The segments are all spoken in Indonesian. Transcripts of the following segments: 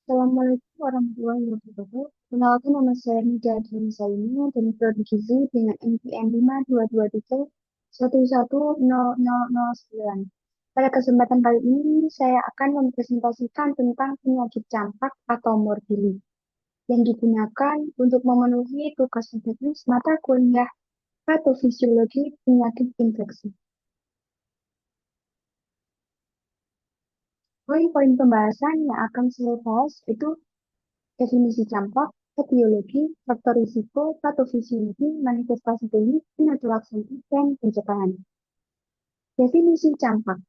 Assalamualaikum warahmatullahi wabarakatuh. Kenalkan nama saya Nida Saini dan prodi gizi dengan NPM 52231110009. Pada kesempatan kali ini, saya akan mempresentasikan tentang penyakit campak atau morbilli yang digunakan untuk memenuhi tugas akademis mata kuliah patofisiologi penyakit infeksi. Poin-poin pembahasan yang akan saya bahas itu definisi campak, etiologi, faktor risiko, patofisiologi, manifestasi klinis, penyakit laksana, dan pencegahan. Definisi campak.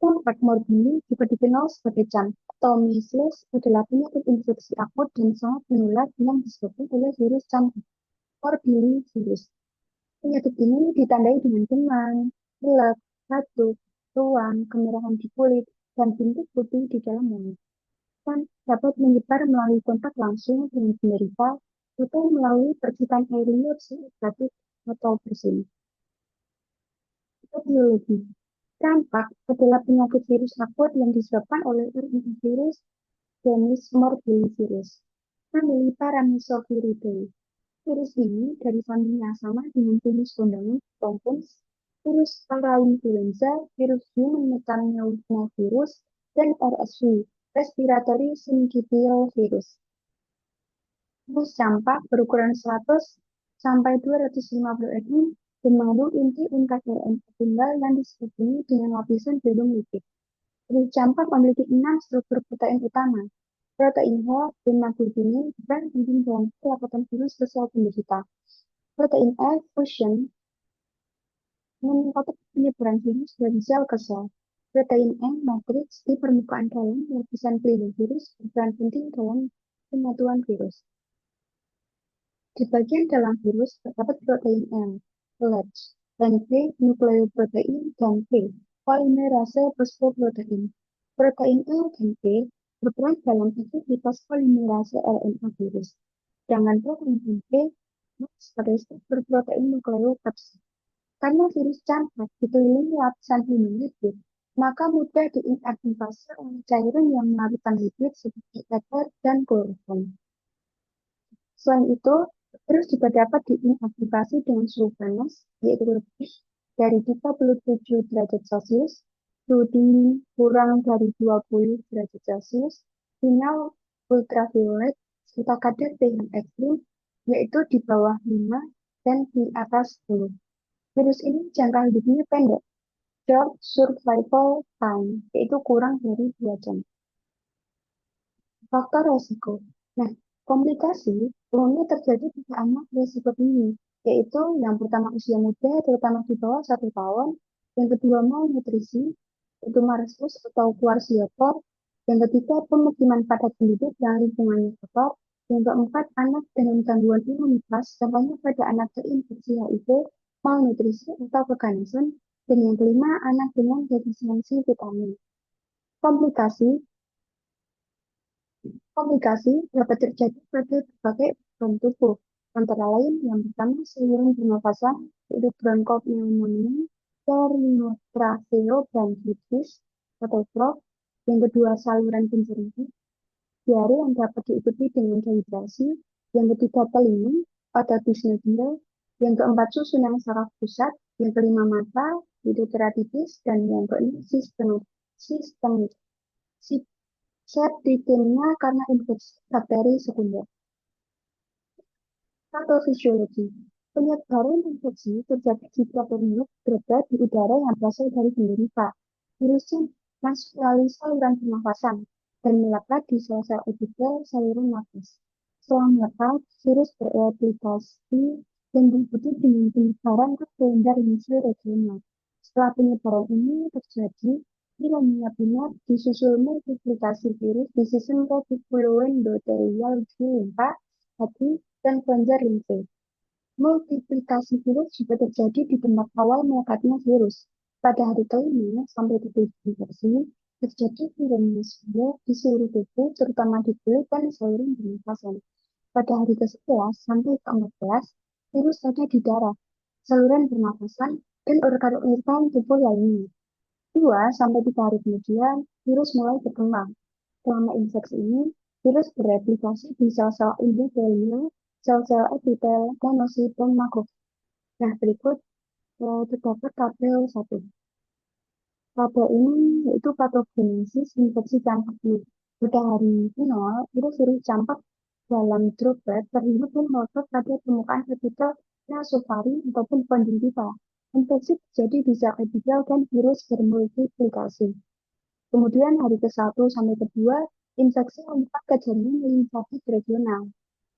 Campak morbilli juga dikenal sebagai campak atau measles adalah penyakit infeksi akut dan sangat menular yang disebabkan oleh virus campak, morbilli virus. Penyakit ini ditandai dengan demam, pilek, batuk, ruam, kemerahan di kulit, dan bintik putih di dalam mulut dan dapat menyebar melalui kontak langsung dengan penderita atau melalui percikan air liur saat batuk atau bersin. Etiologi. Campak adalah penyakit virus akut yang disebabkan oleh RNA virus jenis morbillivirus, famili Paramyxoviridae. Virus ini dari famili yang sama dengan virus kondangan maupun virus parainfluenza, virus human metapneumovirus, dan RSV, respiratory syncytial virus. Virus campak berukuran 100 sampai 250 mm dan mengandung inti ungkat RNA tunggal yang diselimuti dengan lapisan pelindung lipid. Virus campak memiliki 6 struktur protein utama, protein H, hemaglobinin, dan dinding dalam kelapatan virus ke sel penderita. Protein F fusion meningkatkan penyebaran virus dari sel ke sel. Protein M matriks di permukaan dalam lapisan pelindung virus berperan penting dalam penyatuan virus. Di bagian dalam virus terdapat protein M, LATH, dan P, nukleoprotein, dan P, polimerase fosfoprotein. Protein L dan P berperan dalam aktivitas polimerase RNA virus. Sedangkan protein M P sebagai struktur protein nukleokapsid. Karena virus campak dikelilingi lapisan pelindung lipid, maka mudah diinaktivasi oleh cairan yang melarutkan lipid seperti ether dan kloroform. Selain itu, virus juga dapat diinaktivasi dengan suhu panas, yaitu lebih dari 37 derajat Celcius, suhu dingin kurang dari 20 derajat Celcius, sinyal ultraviolet, serta kadar pH ekstrim, yaitu di bawah 5 dan di atas 10. Virus ini jangka hidupnya pendek, short survival time, yaitu kurang dari 2 jam. Faktor resiko. Nah, komplikasi umumnya terjadi pada anak risiko tinggi, yaitu yang pertama usia muda, terutama di bawah 1 tahun, yang kedua malnutrisi, yaitu marasmus atau kwashiorkor, yang ketiga pemukiman padat penduduk yang lingkungannya kotor, yang keempat anak dengan gangguan imunitas, contohnya pada anak terinfeksi HIV, malnutrisi atau keganasan, dan yang kelima anak dengan defisiensi vitamin. Komplikasi Komplikasi dapat terjadi pada berbagai organ tubuh, antara lain yang pertama saluran pernafasan, yaitu bronkopneumonia, pneumotracheobronchitis atau stroke, yang kedua saluran pencernaan, diare yang dapat diikuti dengan dehidrasi, yang ketiga telinga pada pysnodia, yang keempat susunan saraf pusat, yang kelima mata, yaitu keratitis, dan yang keenam sistemik septikemia karena infeksi bakteri sekunder. Patofisiologi. Penyebaran infeksi terjadi jika virus beredar di udara yang berasal dari penderita. Virusnya masuk melalui saluran pernafasan dan melekat di sel-sel epitel saluran nafas. Setelah melekat, virus bereplikasi dan diikuti dengan penyebaran ke kelenjar linfus regional. Setelah penyebaran ini terjadi, Nilai benar disusul multiplikasi virus di sistem retikulum endotelial di limpa, hati, dan kelenjar limfe. Multiplikasi virus juga terjadi di tempat awal melekatnya virus. Pada hari kelima sampai titik infeksi, terjadi viremia di seluruh tubuh, terutama di kulit dan saluran pernafasan. Pada hari ke-11 sampai ke-14, virus ada di darah, saluran pernafasan, dan organ-organ tubuh lainnya. 2 sampai 3 hari kemudian, virus mulai berkembang. Selama infeksi ini, Virus bereplikasi di sel-sel endotelio, sel-sel epitel, monosit, dan makrofag. Nah, berikut terdapat tabel 1. Tabel ini yaitu patogenesis infeksi campak flu. Pada hari 0, virus campak dalam droplet terhirup dan merotot pada permukaan epitel nasofaring ataupun konjungtiva. Infeksi terjadi di sel epitel dan virus bermultiplikasi. Kemudian hari ke-1 sampai ke-2, infeksi menyebar ke jaringan limfosit regional.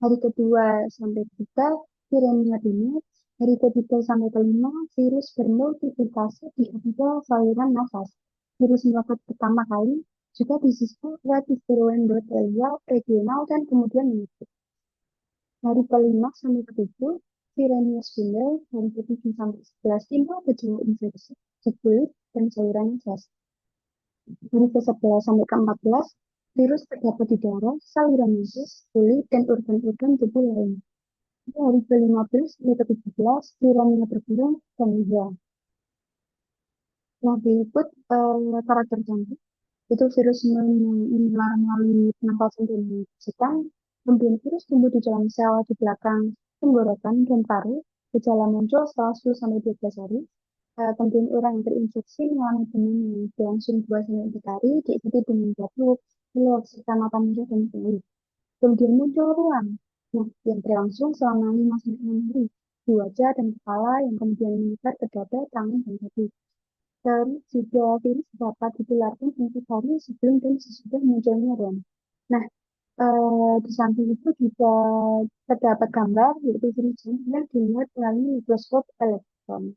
Hari ke-2 sampai ke-3, viremia binit. Hari ke-3 sampai ke-5, virus bermultiplikasi di epitel saluran nafas. Virus merotot pertama kali juga disebut reticular endotelial regional dan kemudian menyebut. Hari ke-5 sampai ke-7, viremia spindle. Hari ke-7 sampai ke-11, timbul gejala infeksi di kulit dan saluran nafas. Hari ke-11 sampai ke-14, virus terdapat di darah, saluran nafas, kulit, dan organ-organ tubuh lain. Di hari ke-15 sampai ke-17, virusnya berkurang dan hilang. Nah, berikut karakter cantik. Itu virus menular melalui pernapasan dan percikan. Kemudian virus tumbuh di dalam sel di belakang tenggorokan dan paru. Gejala muncul setelah 10 sampai 12 hari. Kemudian orang yang terinfeksi mengalami demam yang berlangsung 2 sampai 4 hari, diikuti dengan batuk, pilek, serta mata merah dan penyakit. Kemudian muncul ruam, yang berlangsung selama 5 sampai 6 hari di wajah dan kepala yang kemudian menyebar ke dada, tangan, dan kaki. Terus juga virus dapat ditularkan 4 hari sebelum dan sesudah munculnya ruam. Nah, di samping itu juga terdapat gambar yaitu virus yang dilihat melalui mikroskop elektron.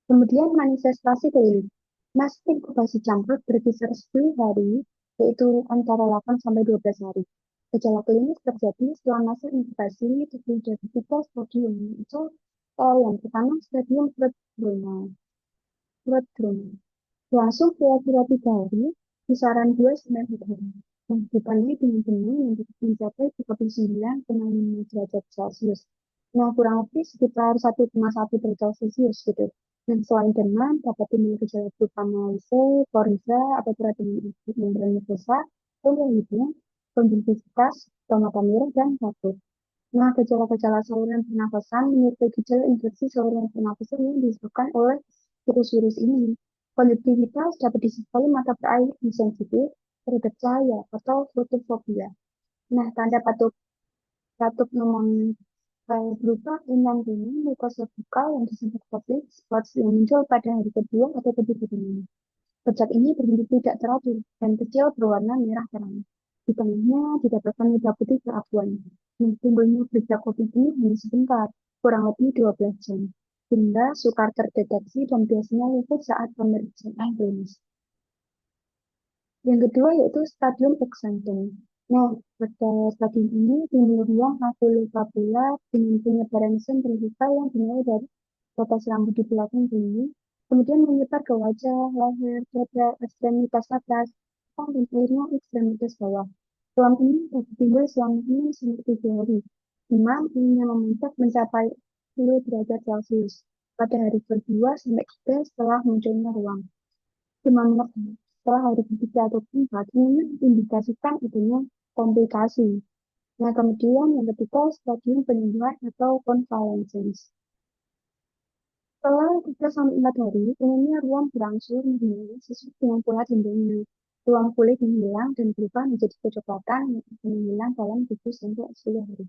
Kemudian manifestasi klinik. Masa inkubasi campak berkisar 10 hari, yaitu antara 8 sampai 12 hari. Gejala klinis terjadi setelah masa inkubasi terdiri dari 3 stadium, yaitu yang pertama stadium prodromal. Langsung kira-kira 3 hari, kisaran 2 sampai 4 hari. Nah, ditandai dengan demam yang mencapai 39,5 derajat Celcius. Nah, kurang lebih sekitar 1,1 derajat Celcius gitu. Dan selain demam, dapat timbul gejala berupa malaise, koriza, atau peradangan membran mukosa, kemudian hidung, konjungtivitas, mata merah, dan batuk. Nah, gejala-gejala saluran pernafasan menyerupai gejala infeksi saluran pernafasan yang disebabkan oleh virus-virus ini. Konjungtivitas dapat disertai mata berair yang sensitif terhadap cahaya atau fotofobia. Nah, tanda batuk memang berupa inang dingin mukosa bukal yang disebut public spots yang muncul pada hari ke-2 atau ke-3 ini. Bercak ini berbentuk tidak teratur dan kecil berwarna merah terang. Di tengahnya didapatkan noda putih keabuan. Timbulnya bercak COVID ini hanya sebentar, kurang lebih 12 jam. Hingga sukar terdeteksi dan biasanya luput saat pemeriksaan klinis. Yang kedua yaitu stadium exanthem. Nah, pada stadium ini timbul ruang makula dengan penyebaran sentrifugal yang dimulai dari batas rambut di belakang tinggi, kemudian menyebar ke wajah, leher, dada, ekstremitas atas, dan akhirnya ekstremitas bawah. Ruang ini dapat timbul selama 6 sampai 7 hari, di mana memuncak mencapai 10 derajat Celcius pada hari kedua sampai ketiga setelah munculnya ruang. Demam setelah hari ketiga atau keempat ini mengindikasikan adanya komplikasi. Nah, kemudian yang ketiga stadium penyembuhan atau convalescence. Setelah 3 sampai 4 hari, umumnya ruam berangsur menghilang sesuai dengan pola timbulnya. Ruam kulit menghilang dan berubah menjadi kecoklatan yang akan menghilang dalam 7 sampai 10 hari.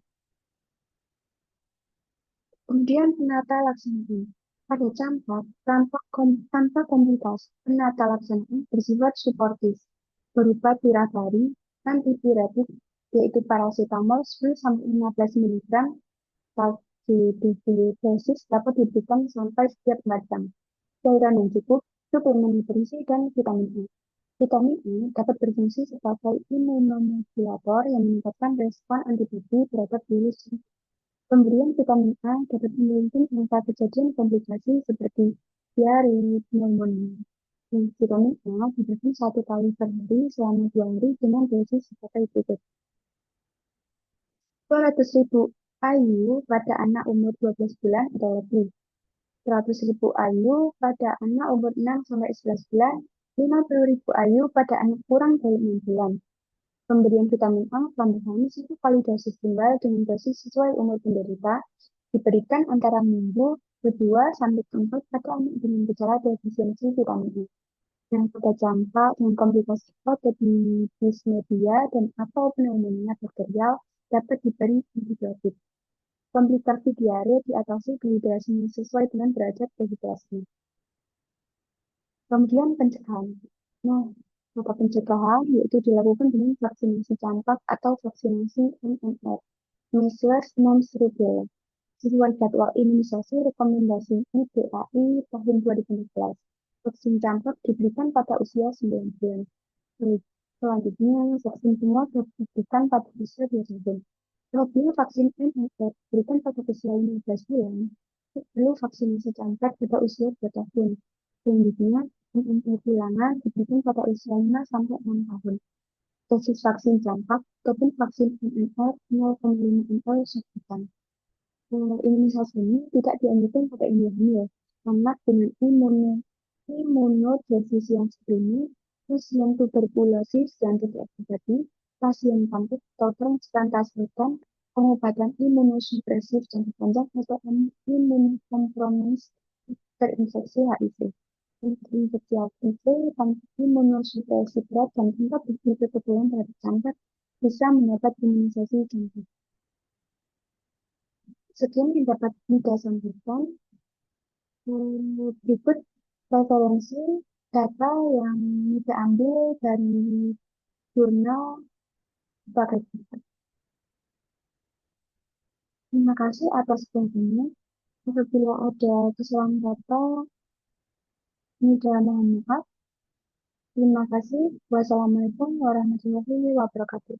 Kemudian penata laksanaan. Pada campak, tanpa komplikasi, penata laksanaan bersifat suportif, berupa tirakari, antipiretik, yaitu paracetamol 10-15 mg, dosis dapat diberikan sampai setiap 4 jam. Cairan yang cukup, suplemen nutrisi, dan vitamin E. Vitamin E dapat berfungsi sebagai imunomodulator yang meningkatkan respon antibodi terhadap virus. Pemberian vitamin A dapat menurunkan angka kejadian komplikasi seperti diare, pneumonia. Vitamin A diberikan 1 kali per hari selama 2 hari dengan dosis sebagai berikut. 200.000 IU pada anak umur 12 bulan atau lebih. 100.000 IU pada anak umur 6 sampai 11 bulan, 50.000 IU pada anak kurang dari 6 bulan. Pemberian vitamin A tambahan satu kali dosis tunggal dengan dosis sesuai umur penderita diberikan antara minggu kedua sampai keempat pada anak dengan gejala defisiensi vitamin A yang pada campak dengan komplikasi otoimun dan atau pneumonia bakterial dapat diberi antibiotik. Komplikasi diare diatasi dehidrasinya sesuai dengan derajat dehidrasi. Kemudian pencegahan. Nah, maka pencegahan yaitu dilakukan dengan vaksinasi campak atau vaksinasi MMR, measles non-rubella, sesuai jadwal imunisasi rekomendasi IPAI tahun 2014. Vaksin campak diberikan pada usia 9 bulan. Selanjutnya, vaksin semua diberikan pada usia 2 tahun. Apabila vaksin MMR diberikan pada usia 15 bulan, perlu vaksinasi campak pada usia 2 tahun. Selanjutnya, MMR ulangan diberikan pada usia 5 sampai 6 tahun. Dosis vaksin campak ataupun vaksin MMR 0,5 ml sebutan. Imunisasi ini tidak dianjurkan pada ibu hamil, anak dengan imunodefisiensi pasien tuberkulosis yang tidak terjadi, pasien kanker atau transplantasi organ, pengobatan imunosupresif jangka panjang atau imunokompromis terinfeksi HIV. Infeksi HIV tanpa imunosupresi berat dan tanpa bukti kekebalan terhadap kanker bisa mendapat imunisasi campak. Sekian yang dapat kita sampaikan. Berikut referensi data yang diambil dari jurnal Bagai. Terima kasih atas perhatiannya. Apabila ada kesalahan data, mohon maaf. Terima kasih. Wassalamualaikum warahmatullahi wabarakatuh.